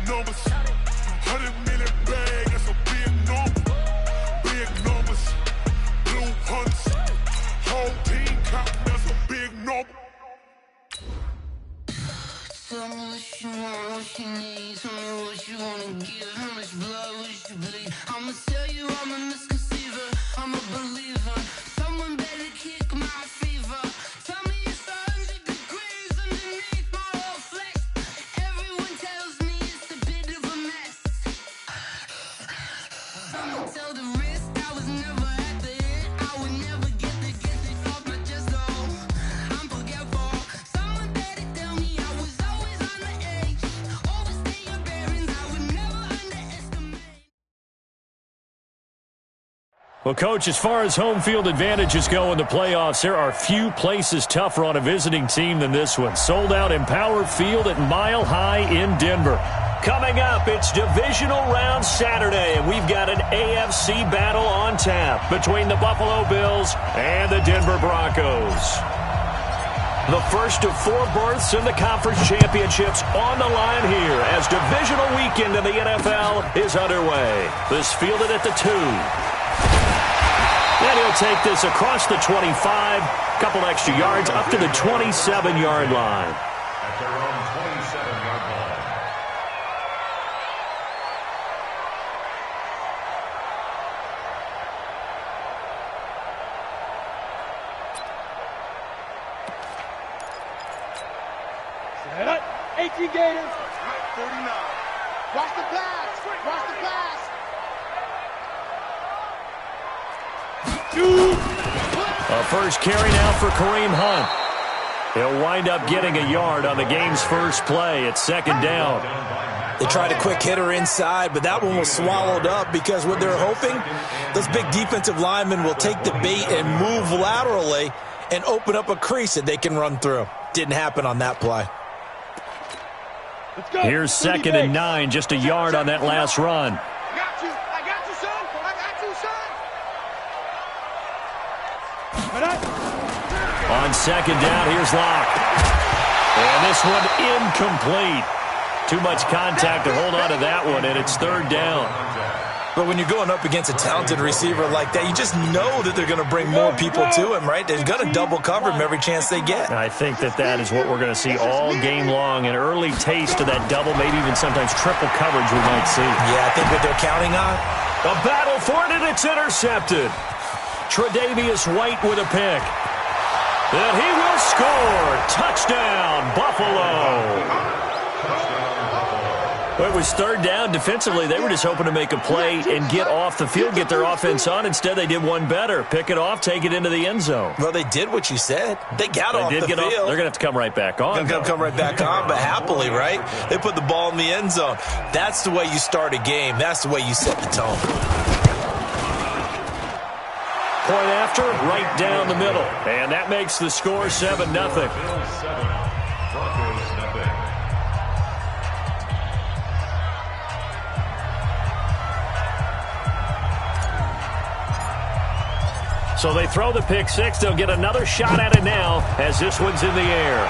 numbers. 100 million bag, that's a big number. Big numbers. Blue hunts. Whole team counting, that's a big number. Tell me what you want, what you need. Tell me what you wanna give. How much blood would you bleed? I'ma tell you I'm a misconceiver. I'm a believer. Someone better kick my fever. Tell me it's 100 degrees underneath my whole flesh. Everyone tells me it's a bit of a mess. I'ma tell the risk I was never at the end. I would never get it off my chest though. I'm forgetful. Someone better tell me I was always on the edge. Overstay your bearings, I would never underestimate. Well, Coach, as far as home field advantages go in the playoffs, there are few places tougher on a visiting team than this one. Sold out Empower Field at Mile High in Denver. Coming up, it's divisional round Saturday, and we've got an AFC battle on tap between the Buffalo Bills and the Denver Broncos. The first of 4 berths in the conference championships on the line here as divisional weekend in the NFL is underway. This fielded at the 2. And he'll take this across the 25, couple extra yards up to the 27-yard line. At their own 27-yard line. Set up. 18 Gators. 49. Watch the pass. Watch the pass. A first carry now for Kareem Hunt. He'll wind up getting a yard on the game's first play. It's second down. They tried a quick hitter inside, but that one was swallowed up because what they're hoping, those big defensive linemen will take the bait and move laterally and open up a crease that they can run through. Didn't happen on that play. Here's second and 9, just a yard on that last run. I got you, son. I got you, son. On second down, here's Locke. And this one incomplete. Too much contact to hold on to that one, and it's third down. But when you're going up against a talented receiver like that, you just know that they're going to bring more people to him, right? They're going to double cover him every chance they get. I think that is what we're going to see all game long. An early taste of that double, maybe even sometimes triple coverage we might see. Yeah, I think what they're counting on. A battle for it, and it's intercepted. Tre'Davious White with a pick. And he will score. Touchdown, Buffalo. Well, it was third down. Defensively, they were just hoping to make a play and get off the field, get their offense on. Instead, they did one better. Pick it off, take it into the end zone. Well, they did what you said. They got off the field. They're going to have to come right back on. Come right back on, but happily, right? They put the ball in the end zone. That's the way you start a game. That's the way you set the tone. Point after, right down the middle. And that makes the score 7-0. So they throw the pick six. They'll get another shot at it now as this one's in the air.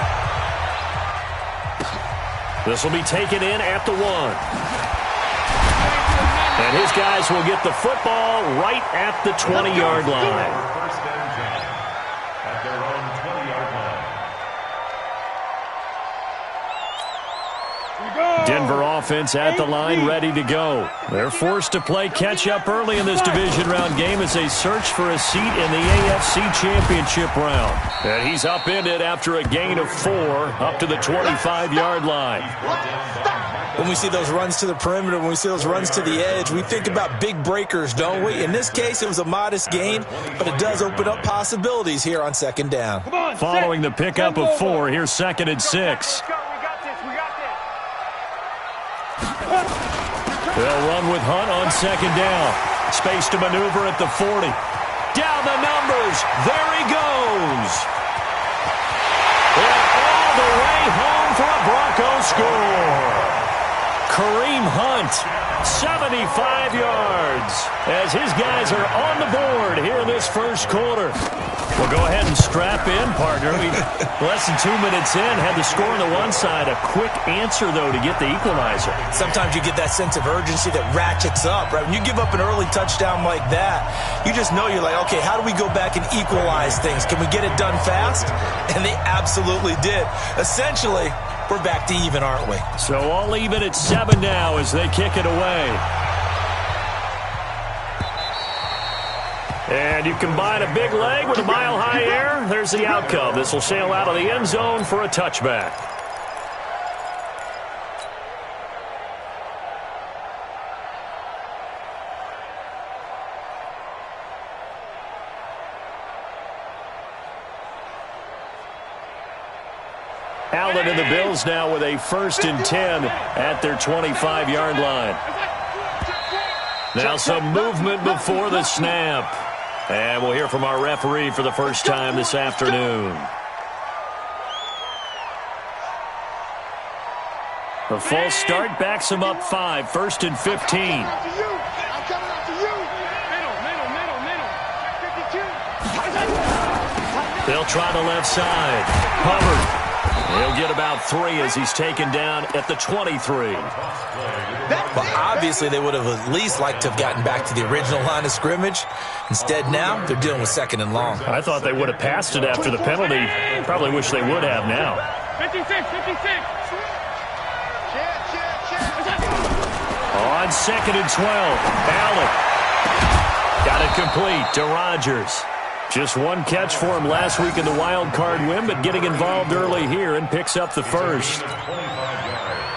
This will be taken in at the 1. And his guys will get the football right at the 20-yard line. First and 10 at their own 20-yard line. Denver offense at the line, ready to go. They're forced to play catch-up early in this division round game as they search for a seat in the AFC Championship round. And he's upended after a gain of 4 up to the 25-yard line. When we see those runs to the perimeter, when we see those runs to the edge, we think about big breakers, don't we? In this case, it was a modest gain, but it does open up possibilities here on second down. Following the pickup of 4, here's second and 6. They'll run with Hunt on second down. Space to maneuver at the 40. Down the numbers. There he goes. And all the way home for a Bronco score. Kareem Hunt, 75 yards, as his guys are on the board here in this first quarter. Well, go ahead and strap in, partner. We less than 2 minutes in, had the score on the one side. A quick answer, though, to get the equalizer. Sometimes you get that sense of urgency that ratchets up, right? When you give up an early touchdown like that, you just know you're like, okay, how do we go back and equalize things? Can we get it done fast? And they absolutely did. Essentially, we're back to even, aren't we? So all even at 7 now as they kick it away. And you combine a big leg with a mile-high air. There's the outcome. This will sail out of the end zone for a touchback. Allen and the Bills now with a 1st and 10 at their 25-yard line. Now some movement before the snap. And we'll hear from our referee for the first time this afternoon. The false start backs him up 5, 1st and 15. I'm coming after you. Middle. 52. They'll try the left side. Hubbard. He'll get about 3 as he's taken down at the 23. Well, obviously, they would have at least liked to have gotten back to the original line of scrimmage. Instead, now, they're dealing with 2nd and long. I thought they would have passed it after the penalty. Probably wish they would have now. 56. On 2nd and 12, Allen. Got it complete to Rodgers. Just one catch for him last week in the wild card win, but getting involved early here and picks up the 1st.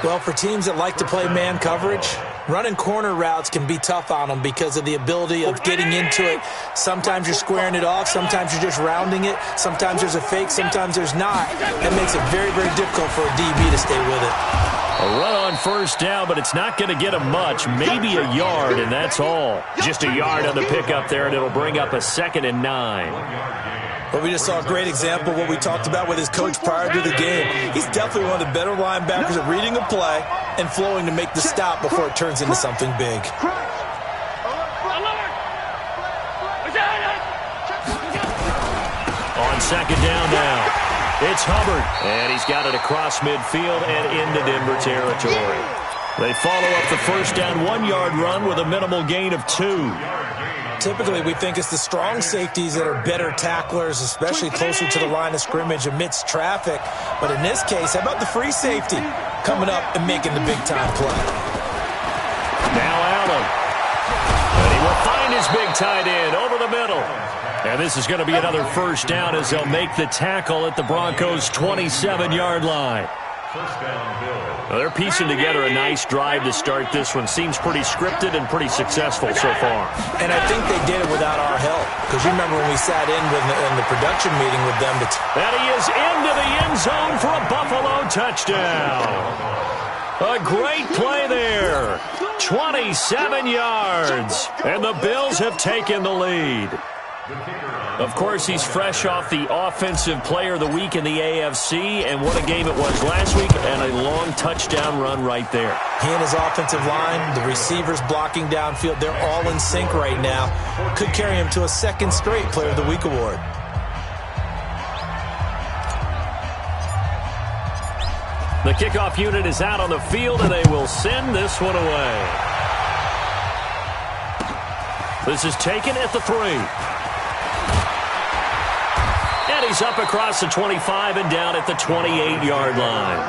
Well, for teams that like to play man coverage, running corner routes can be tough on them because of the ability of getting into it. Sometimes you're squaring it off. Sometimes you're just rounding it. Sometimes there's a fake. Sometimes there's not. That makes it very, very difficult for a DB to stay with it. A run on 1st down, but it's not going to get him much. Maybe a yard, and that's all. Just a yard on the pickup there, and it'll bring up a 2nd and 9. But we just saw a great example of what we talked about with his coach prior to the game. He's definitely one of the better linebackers at reading a play and flowing to make the stop before it turns into something big. On 2nd down now. It's Hubbard, and he's got it across midfield and into Denver territory. They follow up the 1st down 1-yard run with a minimal gain of 2. Typically, we think it's the strong safeties that are better tacklers, especially closer to the line of scrimmage amidst traffic. But in this case, how about the free safety coming up and making the big-time play? Now Allen. And he will find his big tight end over the middle. And this is going to be another 1st down as they'll make the tackle at the Broncos' 27-yard line. Well, they're piecing together a nice drive to start this one. Seems pretty scripted and pretty successful so far. And I think they did it without our help. Because you remember when we sat in the production meeting with them. And he is into the end zone for a Buffalo touchdown. A great play there. 27 yards. And the Bills have taken the lead. Of course, he's fresh off the Offensive Player of the Week in the AFC, and what a game it was last week, and a long touchdown run right there. He and his offensive line, the receivers blocking downfield, they're all in sync right now. Could carry him to a 2nd straight Player of the Week award. The kickoff unit is out on the field, and they will send this one away. This is taken at the 3. And he's up across the 25 and down at the 28-yard line.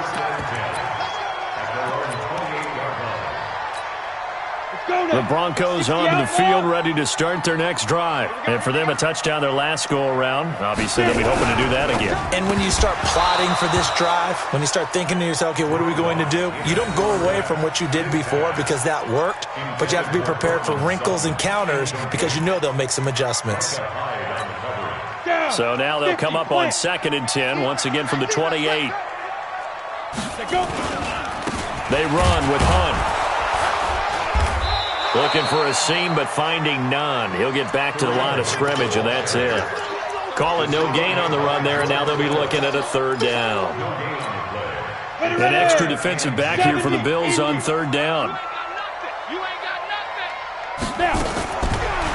The Broncos onto the field, ready to start their next drive. And for them, a touchdown their last go-around. Obviously, they'll be hoping to do that again. And when you start plotting for this drive, when you start thinking to yourself, okay, what are we going to do? You don't go away from what you did before because that worked, but you have to be prepared for wrinkles and counters because you know they'll make some adjustments. So now they'll come up on 2nd and 10, once again from the 28. They run with Hunt. Looking for a seam, but finding none. He'll get back to the line of scrimmage, and that's it. Call it no gain on the run there, and now they'll be looking at a 3rd down. An extra defensive back here for the Bills on third down.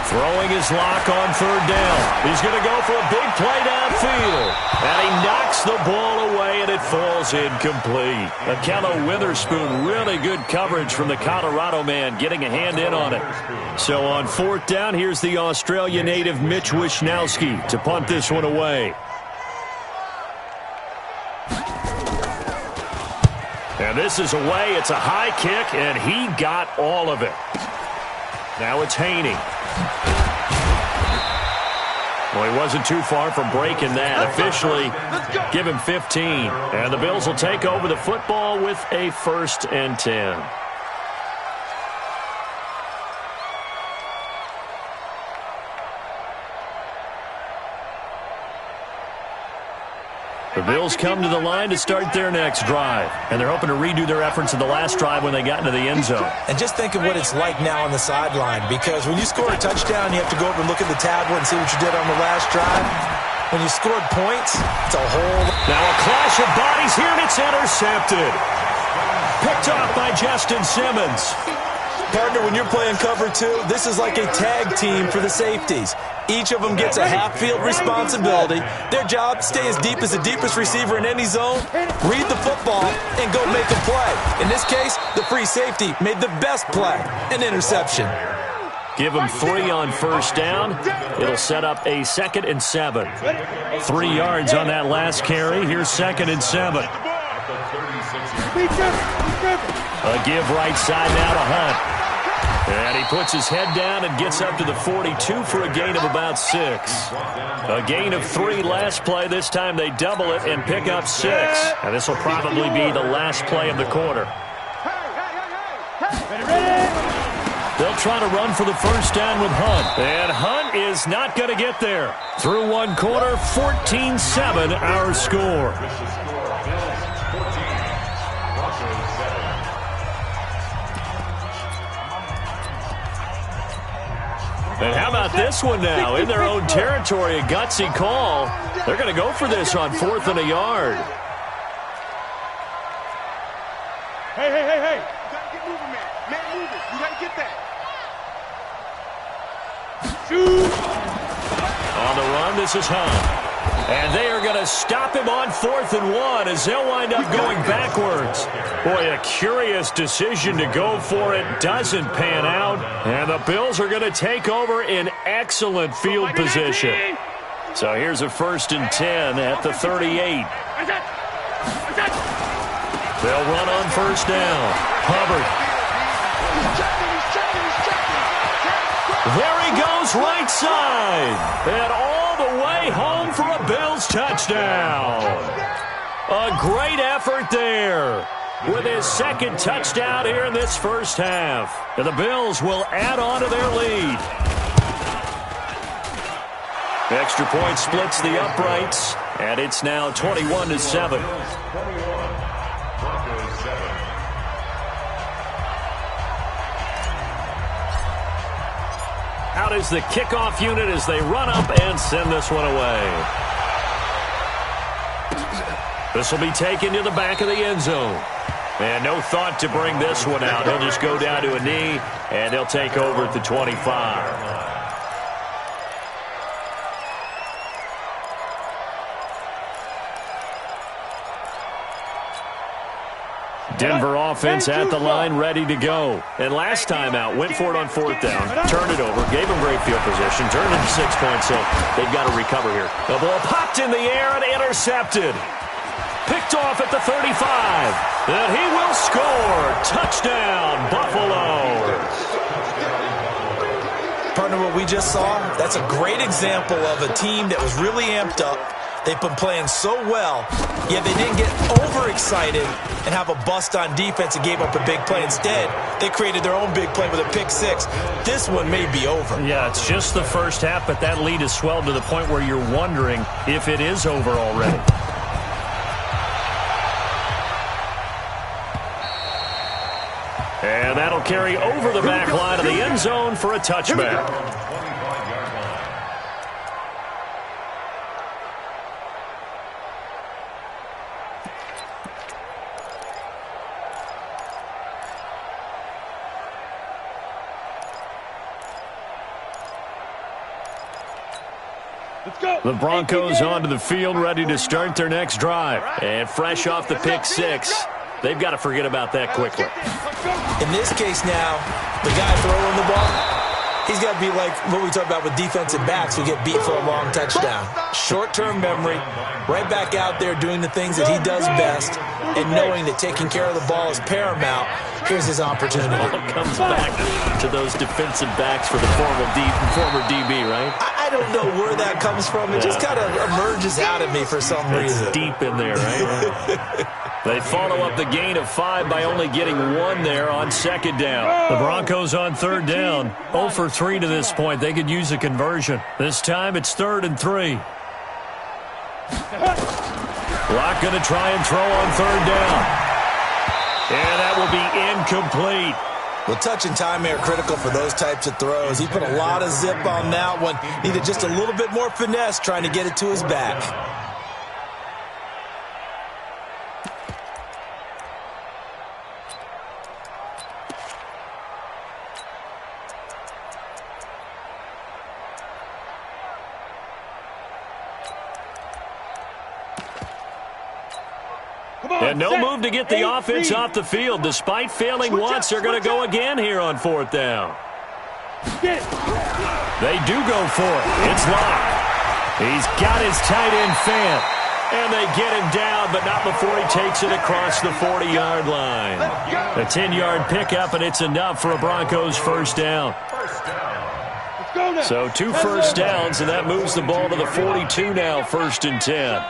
Throwing his lock on third down. He's going to go for a big play downfield. And he knocks the ball away, and it falls incomplete. Akello Witherspoon, really good coverage from the Colorado man, getting a hand in on it. So on fourth down, here's the Australia native Mitch Wishnowsky to punt this one away. And this is away. It's a high kick, and he got all of it. Now it's Haney. Well, he wasn't too far from breaking that. Officially, give him 15. And the Bills will take over the football with a 1st and 10. The Bills come to the line to start their next drive. And they're hoping to redo their efforts in the last drive when they got into the end zone. And just think of what it's like now on the sideline, because when you score a touchdown, you have to go over and look at the tablet and see what you did on the last drive. When you scored points, it's a whole... Now a clash of bodies here, and it's intercepted. Picked off by Justin Simmons. Partner, when you're playing cover two, this is like a tag team for the safeties. Each of them gets a half-field responsibility. Their job, stay as deep as the deepest receiver in any zone, read the football, and go make a play. In this case, the free safety made the best play, an interception. Give him 3 on first down. It'll set up a 2nd and 7. 3 yards on that last carry. Here's 2nd and 7. A give right side now to Hunt. And he puts his head down and gets up to the 42 for a gain of about 6. A gain of 3 last play. This time they double it and pick up 6. And this will probably be the last play of the quarter. They'll try to run for the first down with Hunt. And Hunt is not going to get there. Through one quarter, 14-7 our score. And how about this one now? In their own territory, a gutsy call. They're going to go for this on 4th and a yard. Hey. You got to get moving, man. Man, move it. You got to get that. Shoot. On the run, this is Hunt. And they are going to stop him on 4th and 1 as they'll wind up going backwards. Boy, a curious decision to go for it. Doesn't pan out. And the Bills are going to take over in excellent field position. So here's a 1st and 10 at the 38. They'll run on first down. Hubbard. There he goes, right side. And all the way home for a Bills touchdown. A great effort there with his 2nd touchdown here in this first half. And the Bills will add on to their lead. The extra point splits the uprights, and it's now 21-7. Out is the kickoff unit as they run up and send this one away. This will be taken to the back of the end zone. And no thought to bring this one out. He'll just go down to a knee, and he'll take over at the 25. Denver offense at the line, ready to go. And last time out, went for it on 4th down, turned it over, gave him great field position, turned it into 6 points, so they've got to recover here. The ball popped in the air and intercepted. Picked off at the 35. And he will score. Touchdown, Buffalo. Partner, what we just saw, that's a great example of a team that was really amped up. They've been playing so well, yet they didn't get overexcited and have a bust on defense and gave up a big play. Instead, they created their own big play with a pick 6. This one may be over. Yeah, it's just the first half, but that lead has swelled to the point where you're wondering if it is over already. And that'll carry over the back line of the end zone for a touchback. The Broncos onto the field, ready to start their next drive. And fresh off the pick six, they've got to forget about that quickly. In this case now, the guy throwing the ball, he's got to be like what we talk about with defensive backs who get beat for a long touchdown. Short-term memory, right back out there doing the things that he does best, and knowing that taking care of the ball is paramount. Here's his opportunity. It comes back to those defensive backs for the former DB, right? I don't know where that comes from. It just kind of emerges out of me for some reason. It's deep in there, right? They follow up the gain of 5 by only getting 1 there on second down. The Broncos on third down. 0 for 3 to this point. They could use a conversion. This time it's 3rd and 3. Locke going to try and throw on third down. And that will be incomplete. Well, touch and timing are critical for those types of throws. He put a lot of zip on that one. Needed just a little bit more finesse trying to get it to his back. And no move to get the offense off the field. Despite failing once, they're going to go again here on 4th down. They do go for it. It's Locke. He's got his tight end Fant. And they get him down, but not before he takes it across the 40-yard line. A 10-yard pickup, and it's enough for a Broncos first down. So 2 first downs, and that moves the ball to the 42 now, 1st and 10.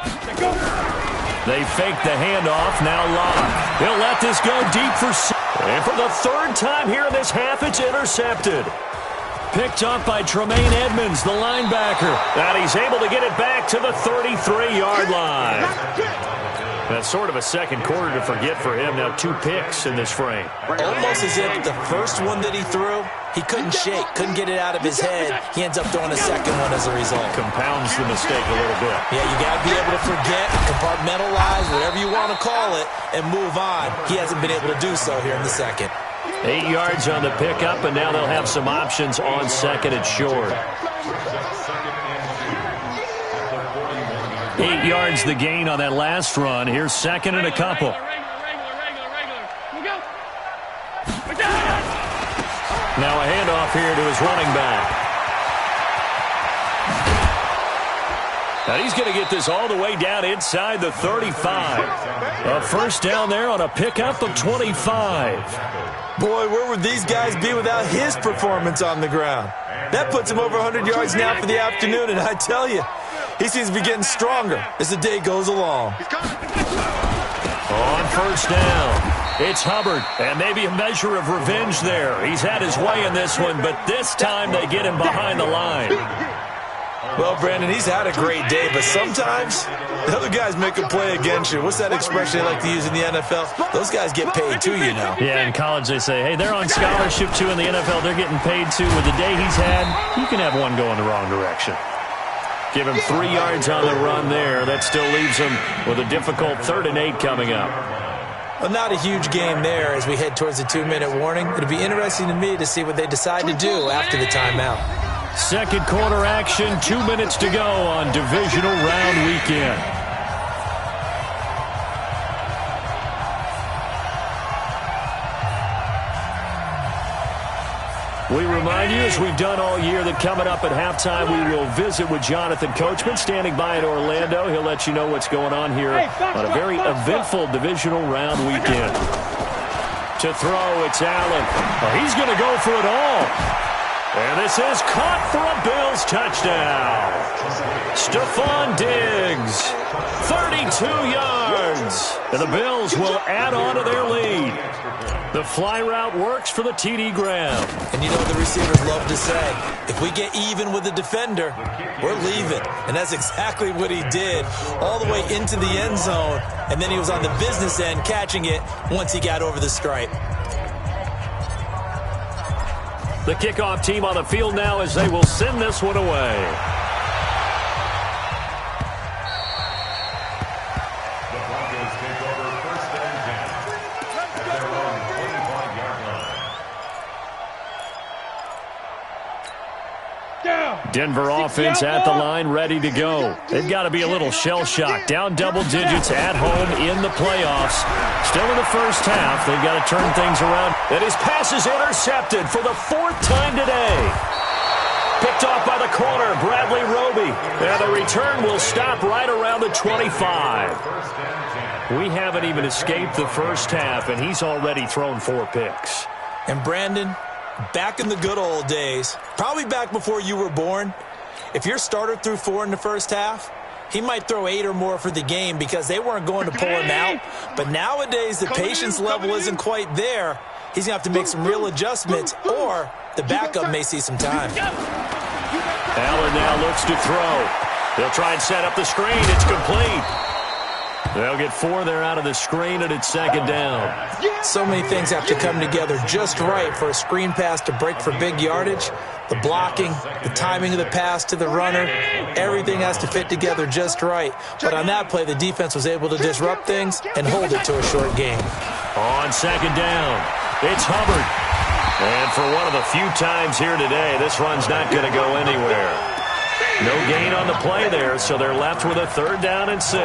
They fake the handoff. Now Locke. He'll let this go deep for 6. And for the 3rd time here in this half, it's intercepted. Picked up by Tremaine Edmonds, the linebacker. And he's able to get it back to the 33-yard line. That's sort of a second quarter to forget for him. Now 2 picks in this frame. Almost as if the first one that he threw, he couldn't shake, couldn't get it out of his head. He ends up throwing a second one as a result. Compounds the mistake a little bit. Yeah, you got to be able to forget, compartmentalize, whatever you want to call it, and move on. He hasn't been able to do so here in the second. 8 yards on the pickup, and now they'll have some options on second and short. 8 yards the gain on that last run. Here's second and a couple. Now a handoff here to his running back. Now he's going to get this all the way down inside the 35. A first down there on a pickup of 25. Boy, where would these guys be without his performance on the ground? That puts him over 100 yards now for the afternoon, and I tell you, he seems to be getting stronger as the day goes along. On first down, it's Hubbard, and maybe a measure of revenge there. He's had his way in this one, but this time they get him behind the line. Well, Brandon, he's had a great day, but sometimes the other guys make a play against you. What's that expression they like to use in the NFL? Those guys get paid too, you know. Yeah, in college they say, hey, they're on scholarship too. In the NFL, they're getting paid too. With the day he's had, you can have one go in the wrong direction. Give him 3 yards on the run there. That still leaves him with a difficult 3rd and 8 coming up. Well, not a huge game there as we head towards the 2-minute warning. It'll be interesting to me to see what they decide to do after the timeout. Second quarter action, 2 minutes to go on divisional round weekend. We remind you, as we've done all year, that coming up at halftime, we will visit with Jonathan Coachman, standing by in Orlando. He'll let you know what's going on here on a very eventful divisional round weekend. To throw, it's Allen. Oh, he's going to go for it all. And this is caught for a Bills touchdown. Stephon Diggs, 32 yards. And the Bills will add on to their lead. The fly route works for the TD Graham. And you know what the receivers love to say? If we get even with the defender, we're leaving. And that's exactly what he did, all the way into the end zone. And then he was on the business end catching it once he got over the stripe. The kickoff team on the field now as they will send this one away. The Broncos take over 1st and 10 at their own 25-yard line. Denver offense at the line, ready to go. They've got to be a little shell-shocked. Down double digits at home in the playoffs. Still in the first half. They've got to turn things around. And his pass is intercepted for the 4th time today. Picked off by the corner, Bradley Roby. And the return will stop right around the 25. We haven't even escaped the first half, and he's already thrown 4 picks. And Brandon, back in the good old days, probably back before you were born, if your starter threw 4 in the first half, he might throw 8 or more for the game because they weren't going to pull him out. But nowadays, the patience level isn't quite there. He's going to have to make some real adjustments, or the backup may see some time. Allen now looks to throw. They'll try and set up the screen. It's complete. They'll get 4 there out of the screen, and it's 2nd down. So many things have to come together just right for a screen pass to break for big yardage. The blocking, the timing of the pass to the runner, everything has to fit together just right. But on that play, the defense was able to disrupt things and hold it to a short game. On 2nd down, it's Hubbard. And for one of the few times here today, this run's not going to go anywhere. No gain on the play there, so they're left with a 3rd down and 6.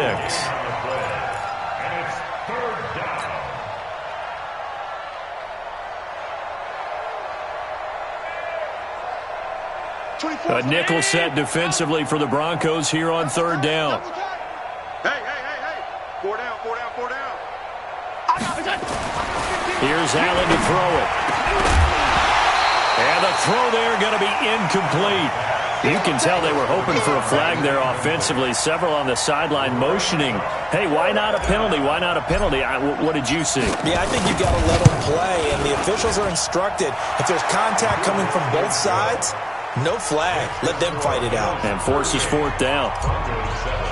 A nickel set defensively for the Broncos here on 3rd down. Hey. 4 down. Here's Allen to throw it. And the throw there going to be incomplete. You can tell they were hoping for a flag there offensively. Several on the sideline motioning, hey, why not a penalty? Why not a penalty? What did you see? Yeah, I think you got to let them play, and the officials are instructed. If there's contact coming from both sides, no flag. Let them fight it out. And forces 4th down.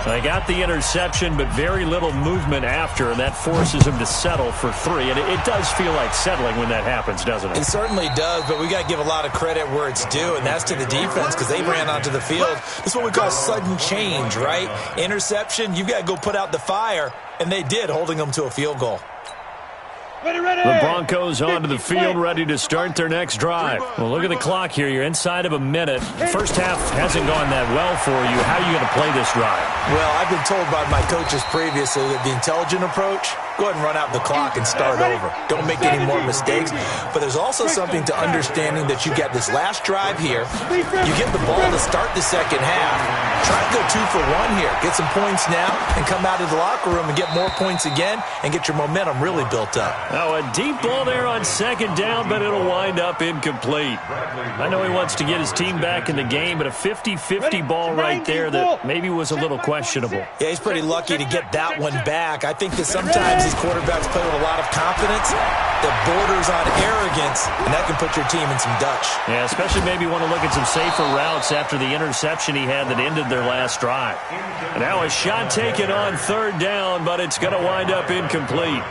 They got the interception, but very little movement after, and that forces them to settle for 3. And it does feel like settling when that happens, doesn't it? It certainly does, but we got to give a lot of credit where it's due, and that's to the defense because they ran onto the field. This is what we call sudden change, right? Interception, you've got to go put out the fire, and they did, holding them to a field goal. The Broncos onto the field, ready to start their next drive. Well, look at the clock here. You're inside of a minute. First half hasn't gone that well for you. How are you going to play this drive? Well, I've been told by my coaches previously that the intelligent approach, go ahead and run out the clock and start over. Don't make any more mistakes. But there's also something to understanding that you got this last drive here. You get the ball to start the second half. Try to go 2 for 1 here. Get some points now and come out of the locker room and get more points again and get your momentum really built up. Oh, a deep ball there on 2nd down, but it'll wind up incomplete. I know he wants to get his team back in the game, but a 50-50 ball right there that maybe was a little questionable. Yeah, he's pretty lucky to get that one back. I think that sometimes these quarterbacks play with a lot of confidence that borders on arrogance, and that can put your team in some Dutch. Yeah, especially maybe want to look at some safer routes after the interception he had that ended their last drive. And now a shot taken on 3rd down, but it's going to wind up incomplete.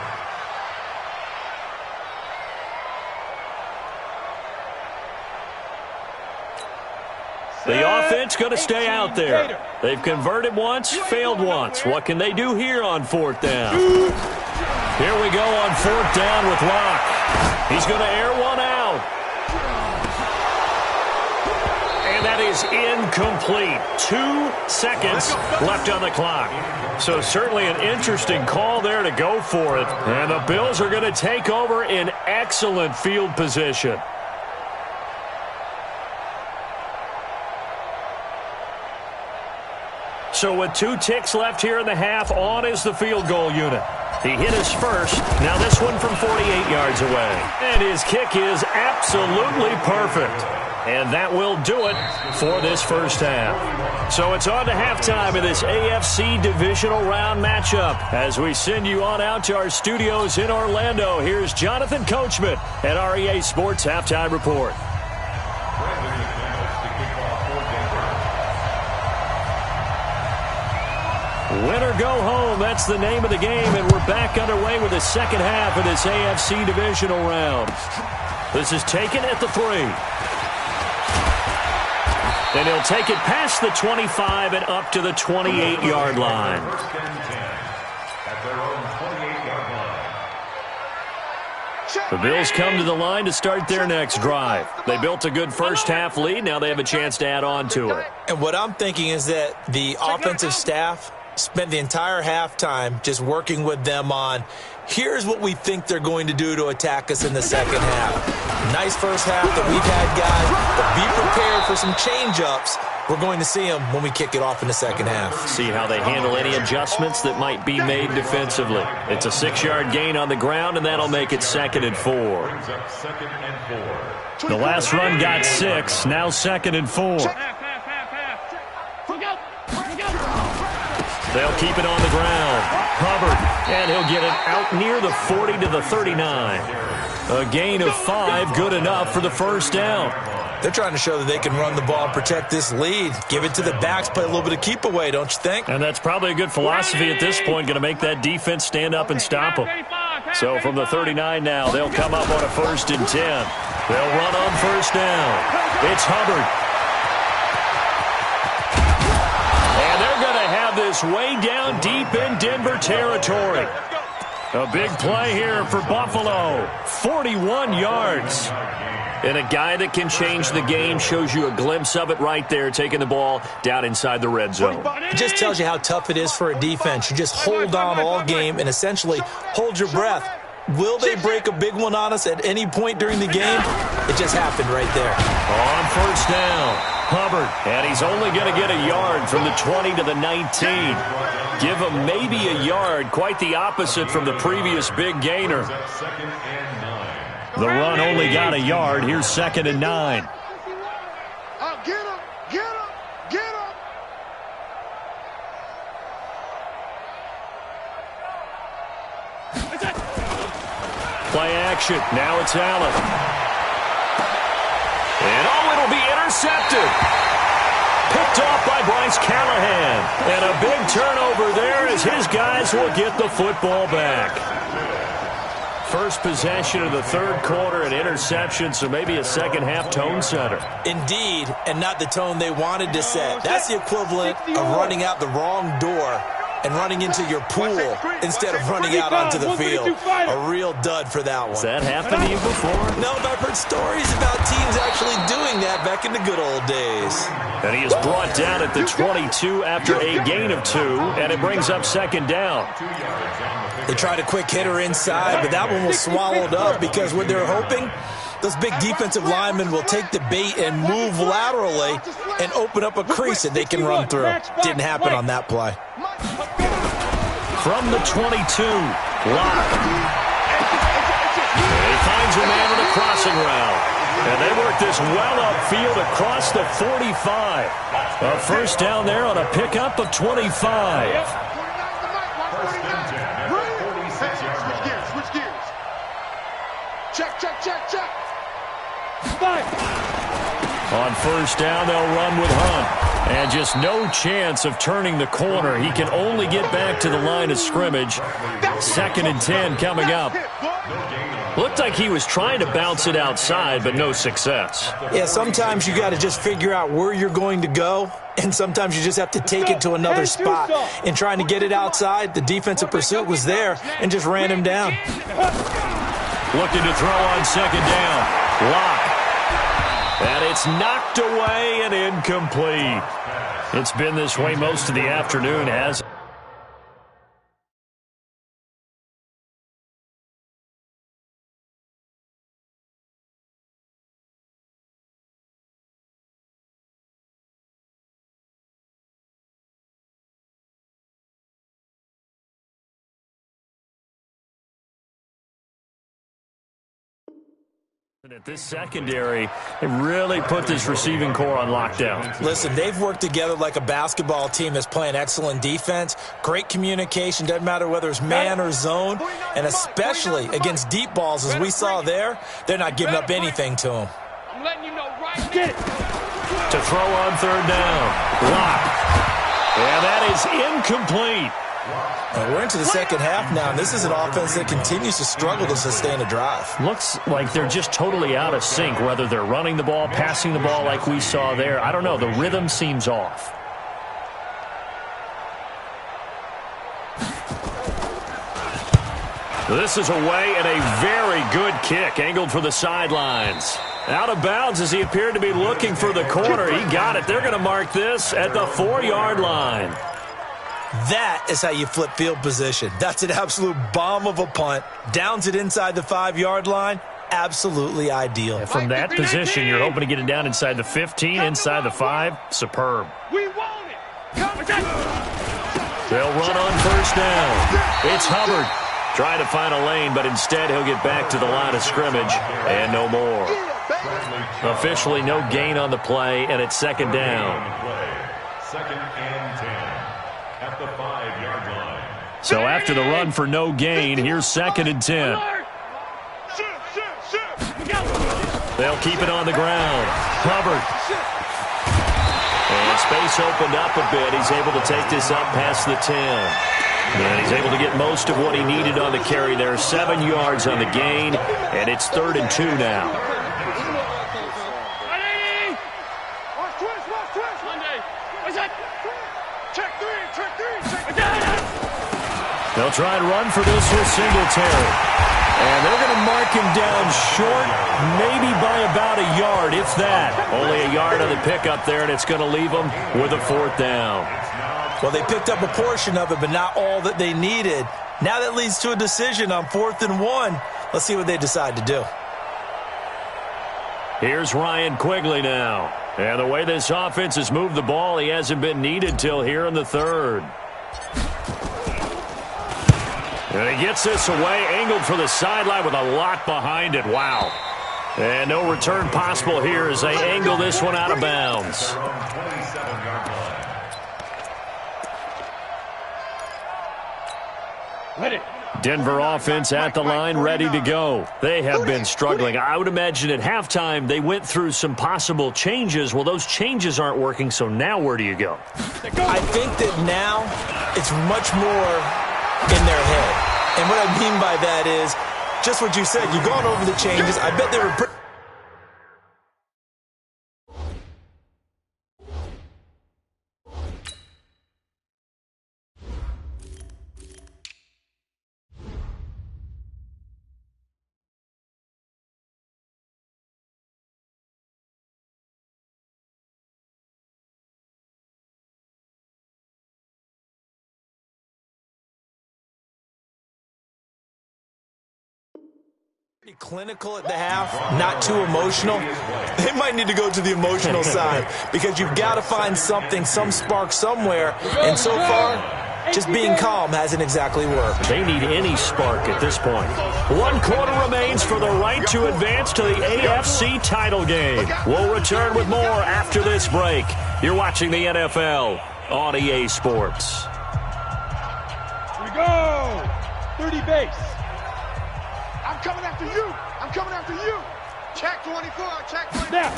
The offense going to stay out there. They've converted once, failed once. What can they do here on 4th down? Here we go on 4th down with Locke. He's going to air one out. And that is incomplete. 2 seconds left on the clock. So certainly an interesting call there to go for it. And the Bills are going to take over in excellent field position. So with 2 ticks left here in the half, on is the field goal unit. He hit his first. Now this one from 48 yards away. And his kick is absolutely perfect. And that will do it for this first half. So it's on to halftime of this AFC divisional round matchup. As we send you on out to our studios in Orlando, here's Jonathan Coachman at REA Sports Halftime Report. Win or go home, that's the name of the game, and we're back underway with the second half of this AFC divisional round. This is taken at the 3. And he'll take it past the 25 and up to the 28-yard line. At their own 28-yard line. The Bills come to the line to start their next drive. They built a good first-half lead. Now they have a chance to add on to it. And what I'm thinking is that the offensive staff spent the entire halftime just working with them on, here's what we think they're going to do to attack us in the second half. Nice first half that we've had, guys, but be prepared for some change-ups. We're going to see them when we kick it off in the second half. See how they handle any adjustments that might be made defensively. It's a 6-yard gain on the ground, and that'll make it 2nd and 4. The last run got 6, now 2nd and 4. They'll keep it on the ground. Hubbard, and he'll get it out near the 40 to the 39. A gain of 5, good enough for the first down. They're trying to show that they can run the ball and protect this lead. Give it to the backs, play a little bit of keep away, don't you think? And that's probably a good philosophy at this point, going to make that defense stand up and stop them. So from the 39 now, they'll come up on a 1st and 10. They'll run on first down. It's Hubbard. And they're going to have this way down deep in Denver territory. A big play here for Buffalo. 41 yards. And a guy that can change the game, shows you a glimpse of it right there, taking the ball down inside the red zone. It just tells you how tough it is for a defense. You just hold on all game and essentially hold your breath. Will they break a big one on us at any point during the game? It just happened right there. On first down, Hubbard, and he's only going to get a yard from the 20 to the 19. Give him maybe a yard, quite the opposite from the previous big gainer. The run only got a yard. Here's 2nd and 9. Get him, get him, get him. Play action. Now it's Allen. And it'll be intercepted. Picked off by Bryce Callahan. And a big turnover there as his guys will get the football back. First possession of the 3rd quarter, an interception, so maybe a second-half tone setter. Indeed, and not the tone they wanted to set. That's the equivalent of running out the wrong door and running into your pool instead of running out onto the field. A real dud for that one. Has that happened to you before? No, but I've heard stories about teams actually doing that back in the good old days. And he is brought down at the 22 after a gain of 2, and it brings up 2nd down. They tried a quick hitter inside, but that one was swallowed up because what they're hoping, those big defensive linemen will take the bait and move laterally and open up a crease that they can run through. Didn't happen on that play. From the 22, Locke. He finds a man with a crossing route. And they work this well upfield across the 45. A first down there on a pickup of 25. Switch gears. Check. On first down, they'll run with Hunt. And just no chance of turning the corner. He can only get back to the line of scrimmage. 2nd and 10 coming up. Looked like he was trying to bounce it outside, but no success. Yeah, sometimes you got to just figure out where you're going to go, and sometimes you just have to take it to another spot. In trying to get it outside, the defensive pursuit was there and just ran him down. Looking to throw on 2nd down. Locke. And it's knocked away and incomplete. It's been this way most of the afternoon, hasn't it? At this secondary, they really put this receiving core on lockdown. Listen, they've worked together like a basketball team that's playing excellent defense. Great communication, doesn't matter whether it's man or zone, and especially against deep balls, as we saw there, they're not giving up anything to them. I'm letting you know right now. To throw on 3rd down. Locke. And that is incomplete. And we're into the second half now, and this is an offense that continues to struggle to sustain a drive. Looks like they're just totally out of sync, whether they're running the ball, passing the ball like we saw there. I don't know. The rhythm seems off. This is away and a very good kick, angled for the sidelines. Out of bounds as he appeared to be looking for the corner. He got it. They're going to mark this at the 4-yard line. That is how you flip field position. That's an absolute bomb of a punt. Downs it inside the 5-yard line. Absolutely ideal. And from that position, you're hoping to get it down inside the 15, inside the 5. Superb. We want it. They'll run on first down. It's Hubbard trying to find a lane, but instead he'll get back to the line of scrimmage and no more. Officially no gain on the play, and it's second down. Second and 10 at the 5-yard line. So after the run for no gain, here's second and 10. They'll keep it on the ground. Hubbard. And space opened up a bit. He's able to take this up past the 10. And he's able to get most of what he needed on the carry there. 7 yards on the gain, and it's 3rd and 2 now. They'll try and run for this with Singletary. And they're going to mark him down short, maybe by about a yard, if that. Only a yard on the pickup there, and it's going to leave them with a 4th down. Well, they picked up a portion of it, but not all that they needed. Now that leads to a decision on 4th and 1. Let's see what they decide to do. Here's Ryan Quigley now. And the way this offense has moved the ball, he hasn't been needed till here in the 3rd. And he gets this away, angled for the sideline with a lot behind it. Wow. And no return possible here as they angle this one out of bounds. Denver offense at the line, ready to go. They have been struggling. I would imagine at halftime they went through some possible changes. Well, those changes aren't working, so now where do you go? I think that now it's much more in their head. And what I mean by that is just what you said. You've gone over the changes. I bet they were pretty... clinical at the half, not too emotional. They might need to go to the emotional side because you've got to find something, some spark somewhere. And so far, just being calm hasn't exactly worked. They need any spark at this point. 1 quarter remains for the right to advance to the AFC title game. We'll return with more after this break. You're watching the NFL on EA Sports. Here we go. 30 base. I'm coming after you. I'm coming after you. Check 24. Check 24. Now.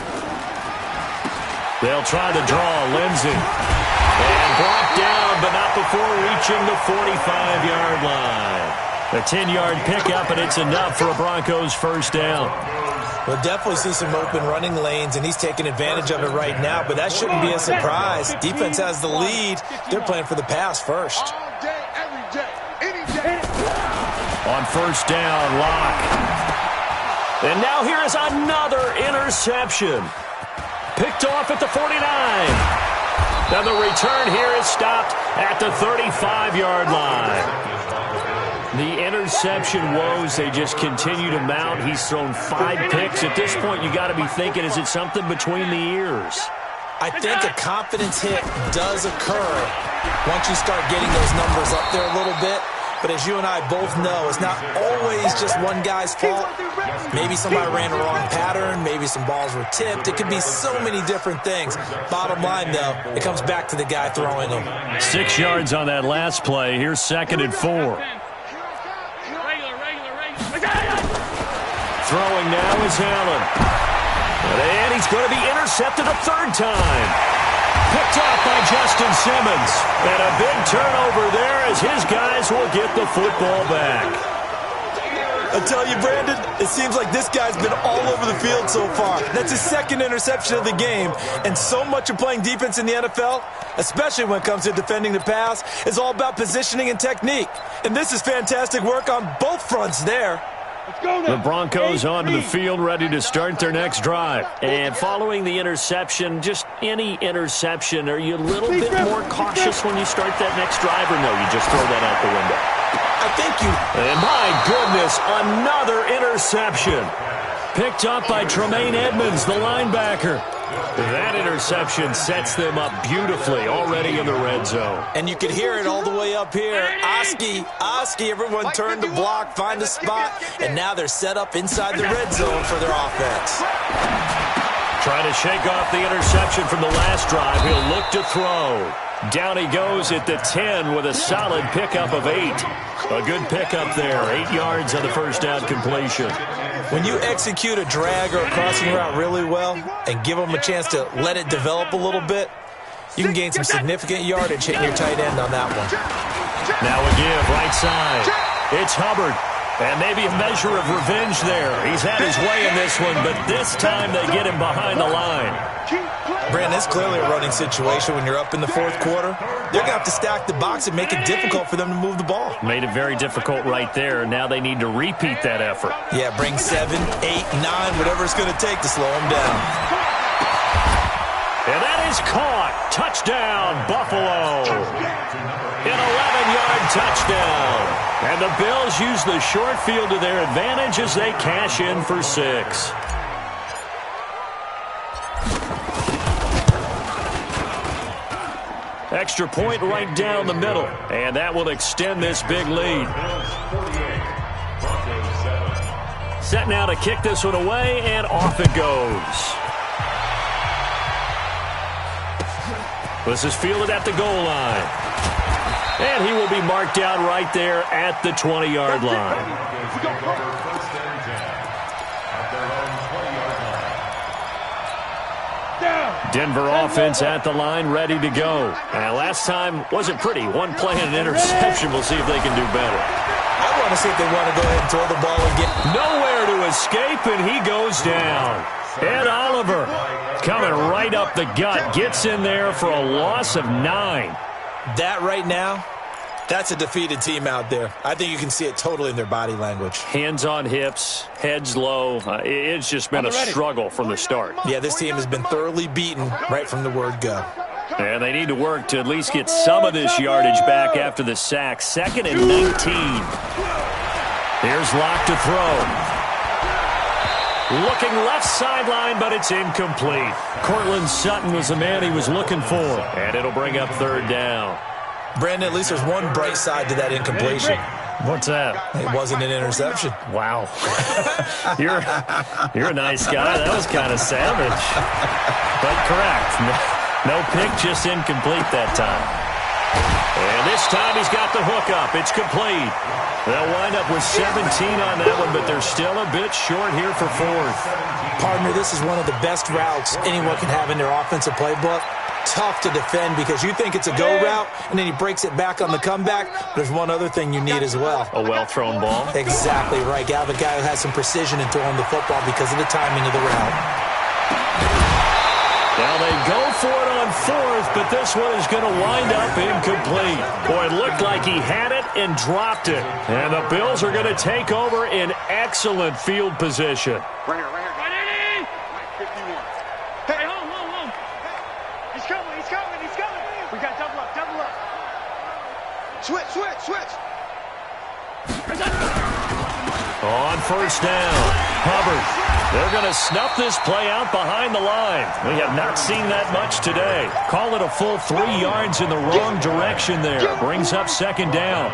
They'll try to draw Lindsey. And brought down, but not before reaching the 45-yard line. A 10-yard pickup, and it's enough for a Broncos first down. We'll definitely see some open running lanes, and he's taking advantage of it right now, but that shouldn't be a surprise. Defense has the lead. They're playing for the pass first. All day, every day, any day. On first down, Locke. And now here is another interception. Picked off at the 49. Now the return here is stopped at the 35-yard line. The interception woes, they just continue to mount. He's thrown 5 picks. At this point, you got to be thinking, is it something between the ears? I think a confidence hit does occur once you start getting those numbers up there a little bit. But as you and I both know, it's not always just one guy's fault. Maybe somebody ran a wrong pattern. Maybe some balls were tipped. It could be so many different things. Bottom line, though, it comes back to the guy throwing them. 6 yards on that last play. Here's 2nd and 4. Throwing now is Allen. And he's going to be intercepted a 3rd time. Picked off by Justin Simmons. And a big turnover there as his guys will get the football back. I tell you, Brandon, it seems like this guy's been all over the field so far. That's his second interception of the game, and so much of playing defense in the NFL, especially when it comes to defending the pass, is all about positioning and technique. And this is fantastic work on both fronts there. The Broncos onto the field, ready to start their next drive. And following the interception, just any interception, are you a little bit more cautious when you start that next drive, or no, you just throw that out the window? I think you... And my goodness, another interception. Picked up by Tremaine Edmonds, the linebacker. That interception sets them up beautifully already in the red zone. And you could hear it all the way up here. Oski, everyone turned to block, find a spot, and now they're set up inside the red zone for their offense. Trying to shake off the interception from the last drive. He'll look to throw. Down he goes at the 10 with a solid pickup of 8. A good pickup there. 8 yards on the first down completion. When you execute a drag or a crossing route really well and give them a chance to let it develop a little bit, you can gain some significant yardage hitting your tight end on that one. Now a give, right side. It's Hubbard. And maybe a measure of revenge there. He's had his way in this one, but this time they get him behind the line. Brandon, it's clearly a running situation when you're up in the fourth quarter. They're going to have to stack the box and make it difficult for them to move the ball. Made it very difficult right there. Now they need to repeat that effort. Yeah, bring 7, 8, 9, whatever it's going to take to slow them down. And that is caught. Touchdown, Buffalo. An 11-yard touchdown. And the Bills use the short field to their advantage as they cash in for 6. Extra point right down the middle. And that will extend this big lead. Set now to kick this one away, and off it goes. This is fielded at the goal line. And he will be marked down right there at the 20-yard line. Denver offense at the line, ready to go. Now, last time wasn't pretty. One play and an interception. We'll see if they can do better. I want to see if they want to go ahead and throw the ball and get... Nowhere to escape, and he goes down. Ed Oliver coming right up the gut. Gets in there for a loss of 9. That right now, that's a defeated team out there. I think you can see it totally in their body language. Hands on hips, heads low. It's just been a struggle from the start. Yeah, this team has been thoroughly beaten right from the word go. And they need to work to at least get some of this yardage back after the sack. 2nd and 19. Here's Locke to throw. Looking left sideline, but it's incomplete. Cortland Sutton was the man he was looking for. And it'll bring up 3rd down. Brandon, at least there's one bright side to that incompletion. What's that? It wasn't an interception. Wow. You're a nice guy. That was kind of savage. But correct. No pick, just incomplete that time. And this time he's got the hook up. It's complete. They'll wind up with 17 on that one, but they're still a bit short here for 4th. Partner, this is one of the best routes anyone can have in their offensive playbook. Tough to defend because you think it's a go route, and then he breaks it back on the comeback. There's one other thing you need as well. A well-thrown ball. Exactly right. You have a guy who has some precision in throwing the football because of the timing of the route. Now they go for it on 4th, but this one is going to wind up incomplete. Boy, it looked like he had it and dropped it. And the Bills are going to take over in excellent field position. Right here. Ready? 51. Hey, hold. He's coming. We got double up. Switch. On 1st down, Hubbard. They're going to snuff this play out behind the line. We have not seen that much today. Call it a full 3 yards in the wrong direction there. Brings up 2nd down.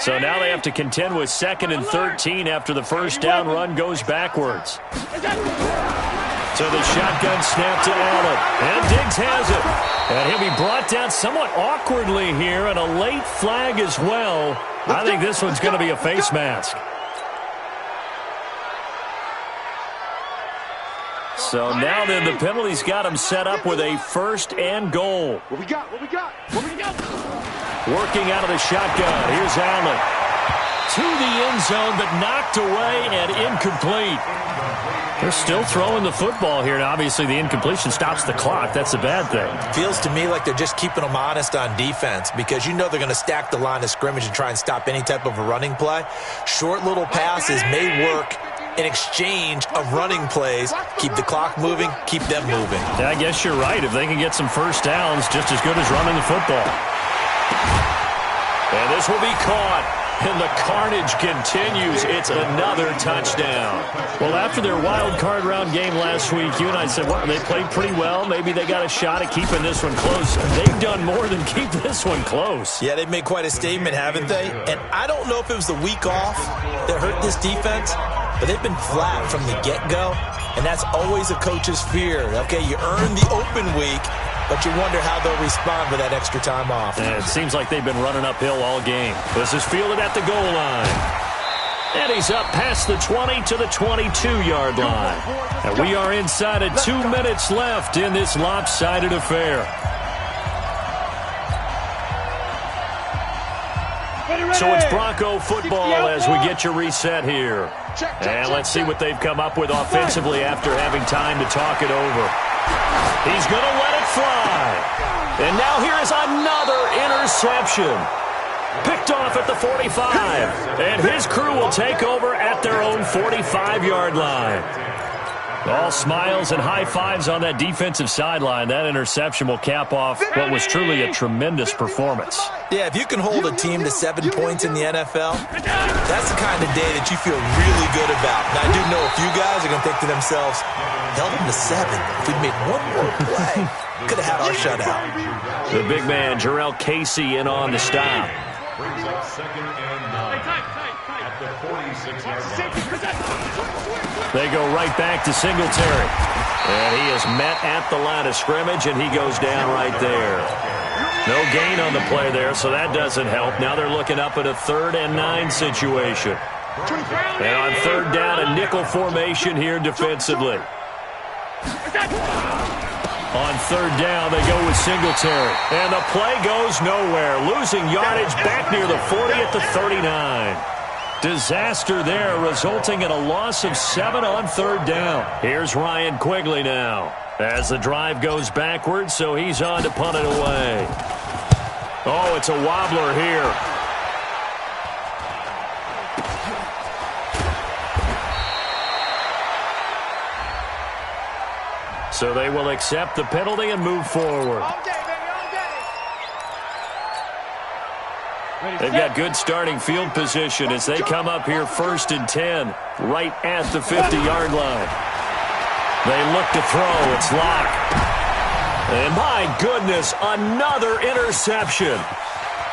So now they have to contend with 2nd and 13 after the first down run goes backwards. So the shotgun snap to Allen. And Diggs has it. And he'll be brought down somewhat awkwardly here, and a late flag as well. I think this one's going to be a face mask. So now then, the penalty's got him set up with a 1st and goal. What we got? What we got? What we got? Working out of the shotgun. Here's Allen. To the end zone, but knocked away and incomplete. They're still throwing the football here. Now, obviously, the incompletion stops the clock. That's a bad thing. Feels to me like they're just keeping them honest on defense because you know they're going to stack the line of scrimmage and try and stop any type of a running play. Short little passes may work in exchange of running plays. Keep the clock moving, keep them moving. Yeah, I guess you're right. If they can get some first downs, just as good as running the football. And this will be caught. And the carnage continues. It's another touchdown. Well, after their wild card round game last week, you and I said, well, they played pretty well. Maybe they got a shot at keeping this one close. They've done more than keep this one close. Yeah, they've made quite a statement, haven't they? And I don't know if it was the week off that hurt this defense, but they've been flat from the get-go, and that's always a coach's fear. Okay, you earn the open week, but you wonder how they'll respond with that extra time off. And it seems like they've been running uphill all game. This is fielded at the goal line. And he's up past the 20 to the 22-yard line. And we are inside of 2 minutes left in this lopsided affair. So it's Bronco football as we get you reset here. And let's see what they've come up with offensively after having time to talk it over. He's going to let it fly. And now here is another interception. Picked off at the 45. And his crew will take over at their own 45-yard line. All smiles and high fives on that defensive sideline. That interception will cap off what was truly a tremendous performance. Yeah, if you can hold a team to 7 points in the NFL, that's the kind of day that you feel really good about. Now, I do know a few guys are going to think to themselves, held them to 7. If we'd made one more play, could have had our shutout. The big man, Jarrell Casey, in on the stop. Brings up 2nd and 9 at the 46-yard line. They go right back to Singletary. And he is met at the line of scrimmage, and he goes down right there. No gain on the play there, so that doesn't help. Now they're looking up at a 3rd and 9 situation. And on 3rd down, a nickel formation here defensively. On 3rd down, they go with Singletary. And the play goes nowhere. Losing yardage back near the 40 at the 39. Disaster there, resulting in a loss of 7 on 3rd down. Here's Ryan Quigley now. As the drive goes backwards, so he's on to punt it away. Oh, it's a wobbler here. So they will accept the penalty and move forward. They've got good starting field position as they come up here 1st and 10, right at the 50-yard line. They look to throw. It's locked. And my goodness, another interception.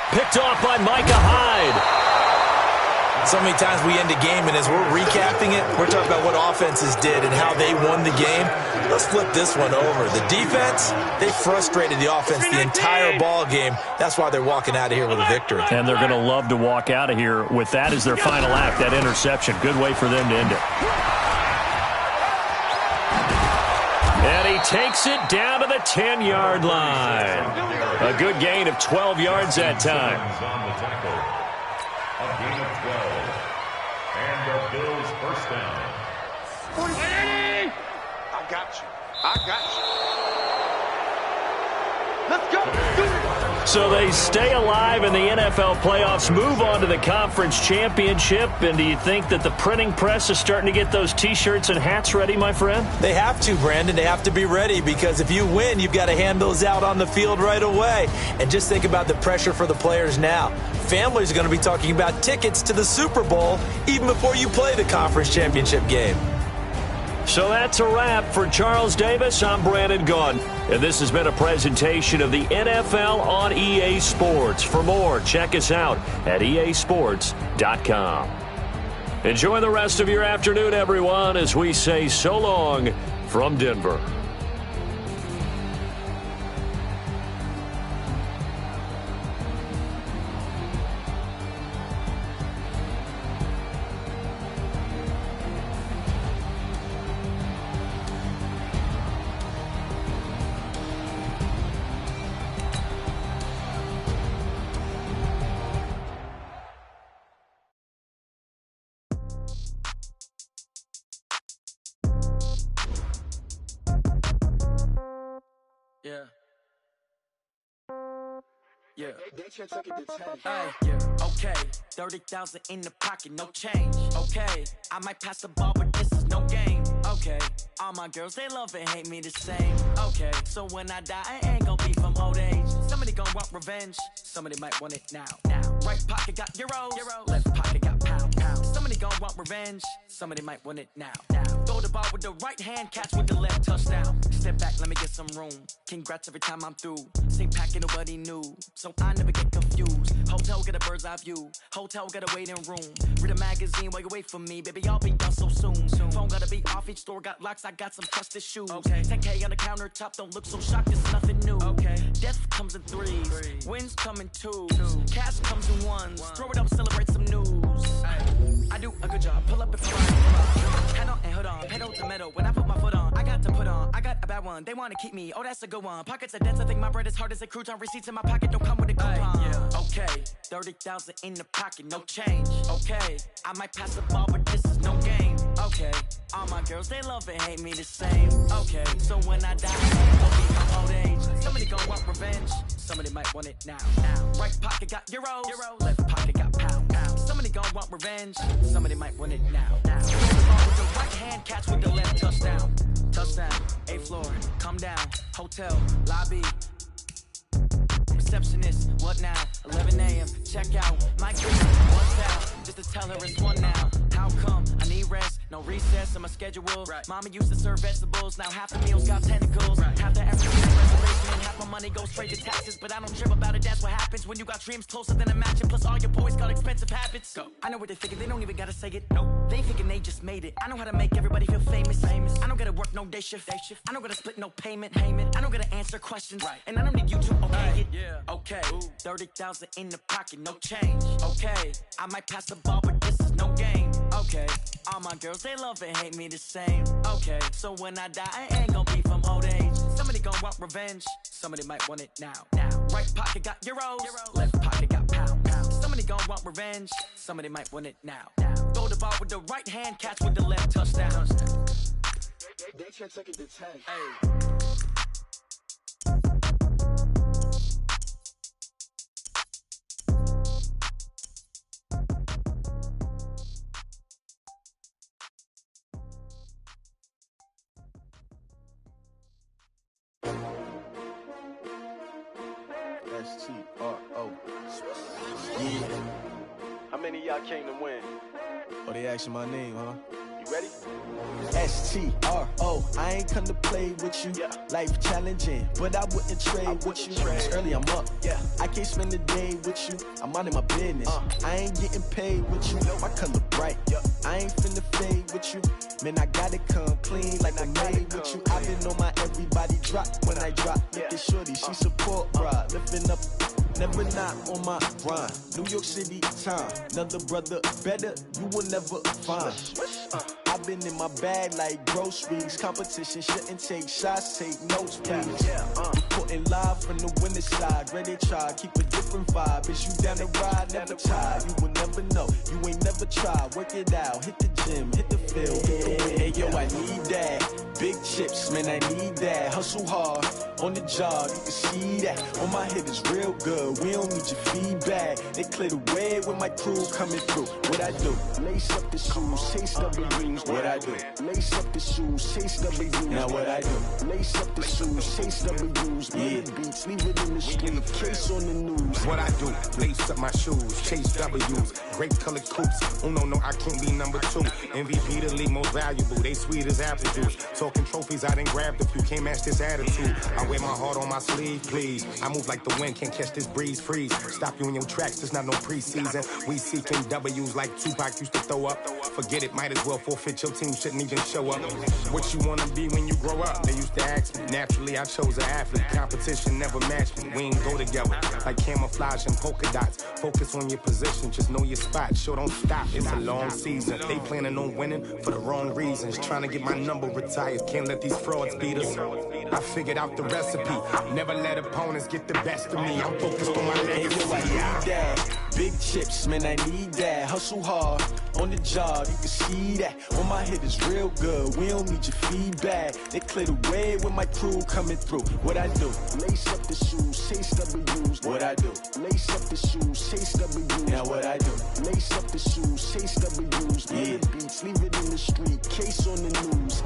Picked off by Micah Hyde. So many times we end a game, and as we're recapping it, we're talking about what offenses did and how they won the game. Let's flip this one over. The defense, they frustrated the offense the entire ball game. That's why they're walking out of here with a victory. And they're going to love to walk out of here with that as their final act, that interception. Good way for them to end it. And he takes it down to the 10-yard line. A good gain of 12 yards that time. A gain of 12. And the Bills first down. I got you. I got you. Let's go. So they stay alive in the NFL playoffs, move on to the conference championship. And do you think that the printing press is starting to get those T-shirts and hats ready, my friend? They have to, Brandon. They have to be ready because if you win, you've got to hand those out on the field right away. And just think about the pressure for the players now. Families are going to be talking about tickets to the Super Bowl even before you play the conference championship game. So that's a wrap for Charles Davis. I'm Brandon Gunn, and this has been a presentation of the NFL on EA Sports. For more, check us out at easports.com. Enjoy the rest of your afternoon, everyone, as we say so long from Denver. Yeah. Yeah. Ay, Yeah. Okay. 30,000 in the pocket, no change. Okay. I might pass the ball, but this is no game. Okay. All my girls, they love and hate me the same. Okay. So when I die, I ain't gon' be from old age. Somebody gon' want revenge. Somebody might want it now. Right pocket got euros. Left pocket got pound. Somebody gon' want revenge. Somebody might want it now. Throw the ball with the right hand, catch with the left, touchdown. Step back, let me get some room. Congrats every time I'm through. Same packet, nobody knew. So I never get confused. Hotel get a bird's eye view. Hotel get a waiting room. Read a magazine while you wait for me. Baby, I'll be done so soon. Phone gotta be off, each store got locks. I got some trusted shoes. Okay. 10K on the countertop, don't look so shocked, it's nothing new. Okay. Death comes in threes. Wins come in twos. Cash comes in ones. Throw it up, celebrate some news. I do a good job. Pull up if I head on and hood on. Pedal to metal. When I put my foot on, I got to put on. I got a bad one. They want to keep me. Oh, that's a good one. Pockets are dense. I think my bread is hard as a crouton. Receipts in my pocket don't come with a coupon. yeah. Okay. 30,000 in the pocket, no change. Okay. I might pass the ball, but this is no game. Okay. All my girls, they love and hate me the same. Okay. So when I die, I ain't gon' be from old age. Somebody gon' want revenge. Somebody might want it now. Right pocket got euros. Left pocket got pound. Somebody gon' want revenge. Somebody might want it now. Throw the ball with the right hand, catch with the left, touchdown. Touchdown, 8th floor, come down. Hotel, lobby. Receptionist, what now? 11 a.m., check out. My girl, what's out? Just to tell her it's one now. How come? I need rest, no recess in my schedule. Right. Mama used to serve vegetables, now half the meals got tentacles. Right. Half the African reservation and half my money goes straight to taxes. But I don't trip about it, that's what happens when you got dreams closer than a match. And plus all your boys got expensive habits. Go. I know what they thinking, they don't even gotta say it. Nope. They thinking they just made it. I know how to make everybody feel famous. I don't gotta work no day shift. I don't gotta split no payment. I don't gotta answer questions. Right. And I don't need you to okay it. Yeah. Okay. 30,000 in the pocket, no change. Okay. I might pass the ball, but this is no game. Okay. All my girls, they love and hate me the same. Okay. So when I die, I ain't gon' be from old age. Somebody gon' want revenge. Somebody might want it now. Right pocket got euros. Left pocket got pound. Somebody gon' want revenge. Somebody might want it now. Throw the ball with the right hand, catch with the left, touchdown. They can't take it to 10. Hey. S-T-R-O. Yeah. How many of y'all came to win? Oh, they asking my name, huh? You ready? S-T-R-O. I ain't come to play with you. Yeah. Life challenging, but I wouldn't trade with you. It's early, I'm up. Yeah. I can't spend the day with you. I'm minding my business. I ain't getting paid with you. My color bright. Yeah. I ain't finna fade with you. Man, I gotta come clean like I'm made with you. I've been on my everybody drop when I drop. Look at shorty, she support, bruh. Lifting up. Never not on my grind. New York City time. Another brother better, you will never find. I've been in my bag like groceries. Competition shouldn't take shots, take notes, please. Reporting live from the winning side. Ready to try, keep a different vibe. Is you down the ride, never tired. You will never know, you ain't never tried. Work it out, hit the gym, hit the field. Hey yo, I need that. Big chips, man, I need that. Hustle hard, on the job, you can see that. On my head is real good, we don't need your feedback. They clear the way when my crew coming through. What I do? Lace up the shoes, chase double rings. What I do? Lace up the shoes, chase double rings. Now what I do? Lace up the shoes, chase double rings. Yeah, beats, leave it in the street, case on the news. What I do? Lace up my shoes, chase W's, great colored coops. Oh no, I can't be number 2. MVP the league most valuable, they sweet as apple juice. Talking trophies, I done grabbed a few, can't match this attitude. I wear my heart on my sleeve, please. I move like the wind, can't catch this breeze, freeze. Stop you in your tracks, there's not no preseason. We seeking W's like Tupac used to throw up. Forget it, might as well forfeit, your team shouldn't even show up. What you wanna be when you grow up? They used to ask me. Naturally, I chose an athlete. Competition never matched me. We ain't go together like camouflage and polka dots. Focus on your position, just know your spot. Sure, don't stop, it's a long season. They planning on winning for the wrong reasons. Trying to get my number retired, can't let these frauds beat us. I figured out the recipe. Never let opponents get the best of me. I'm focused on my legacy. I need that. Big chips, man, I need that. Hustle hard on the job, you can see that. On my head is real good, we don't need your feedback. They clear the way with my crew coming through. What I do? Lace up the shoes, chase W's. What I do? Lace up the shoes, chase W's. Now what I do? Lace up the shoes, chase W's. Yeah. The beats, leave it in the street, case on the news.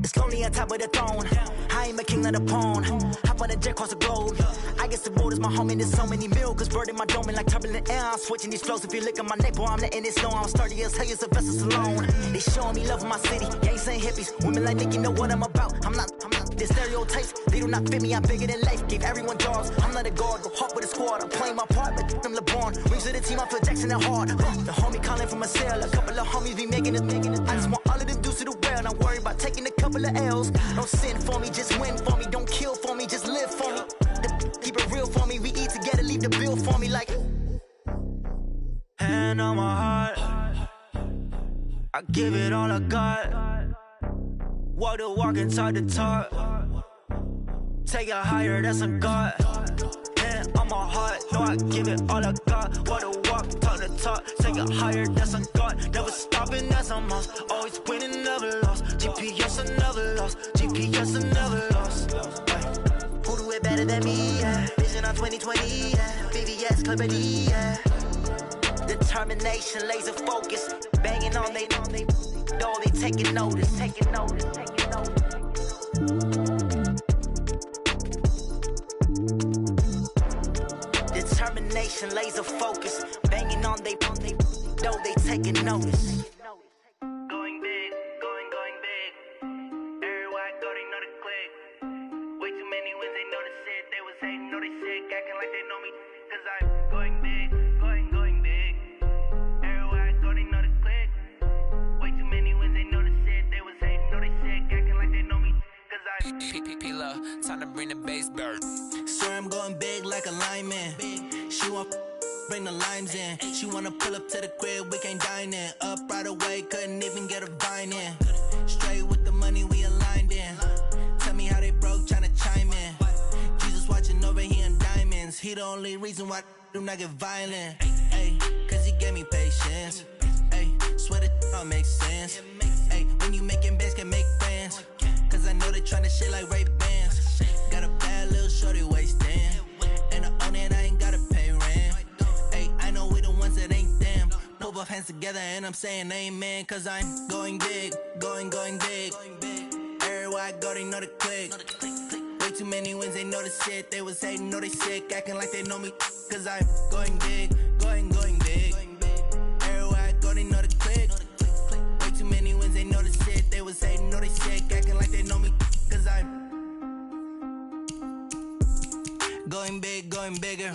It's lonely on top of the throne. I ain't a king of the pawn. Hop on a jet across the globe. I guess the road is my home and there's so many milks. Bird in my dome and like turbulent air. I'm switching these flows. If you look at my neck, boy, I'm letting it slow. I'm sturdy as hell, as a vessel alone. They showing me love in my city. Gangs and hippies. Women like Nicky know what I'm about. I'm not the stereotypes. They do not fit me. I'm bigger than life. Gave everyone jobs. I'm not a guard. Go hard with a squad. I'm playing my part, but I'm LeBron. Rings to the team. I feel Jackson and hard. The homie calling from a cell. A couple of homies be making it. I just want all of them dudes to the well. Not worry about taking a couple of L's. Don't sin for me, just win for me. Don't kill for me, just live for me. Keep it real for me. We eat together, leave the bill for me like. Hand on my heart, I give it all I got. Walk the walk and talk the talk. Take it higher, that's a God. Hand on my heart, no, I give it all I got. Walk the walk, talk the talk. Take it higher, that's a God. Never stopping, that's a must. Always winning, never lost. GPS, I never lost. GPS, I never lost. Who do it better than me? Yeah. Vision on 2020, yeah. VVS, Clippity, yeah. Determination, laser focus. Banging on they door, they taking notice. Determination, laser focus. Banging on they door, they taking notice. Going big, going big. Everywhere I go, they know the click. Way too many wins, they know the shit. They was hating, know they sick, acting like they know me. Cause I'm going big, going big. Everywhere I go, they know the click. Way too many wins, they know the shit. They was hating, know they sick, acting like they know me. Cause I'm P-P-P-Love, time to bring the bass bird. Swear I'm going big like a lineman. She want bring the limes in. She wanna pull up to the crib, we can't dine in. Up right away, couldn't even get a vine in. Straight with the money, we aligned in. Tell me how they broke, tryna chime in. Jesus watching over here in diamonds. He the only reason why I do not get violent. Ay, cause he gave me patience. Ay, swear that all makes sense. Ay, when you making bands, can make friends. Cause I know they tryna shit like Ray-Bans. Got a bad little shorty wasting. And I own it, I ain't gotta pay rent. Ay, I know we the ones that ain't them. Put both hands together and I'm saying amen. Cause I'm going big, going big. Everywhere I go, they know the click. Way too many wins, they know the shit. They was hating, know they sick, acting like they know me. Cause I'm going big, going big. Everywhere I go, they know the click. Way too many wins, they know the shit. They was hating, know they sick, acting like they know me. Cause I'm going big, going bigger.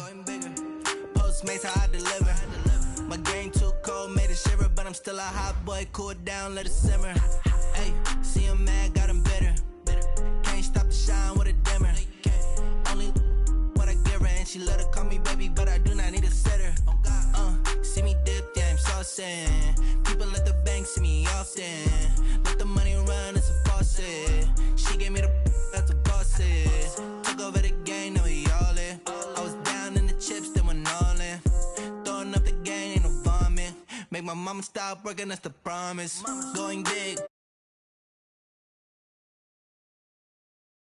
Postmates, how I deliver. My game too cold, made it shiver, but I'm still a hot boy. Cool it down, let it simmer. Hey, see him mad, got him bitter. Can't stop the shine with a dimmer. Only what I give her, and she let her call me baby, but I do not need a sitter. See me dip, yeah, I'm saucing. People at the bank see me often. Let the money run, it's a faucet. She gave me the that's a faucet. Took over the game, now we all in. I was down in the chips, then went all in. Throwing up the game, ain't no vomit. Make my mama stop working, that's the promise. Going big.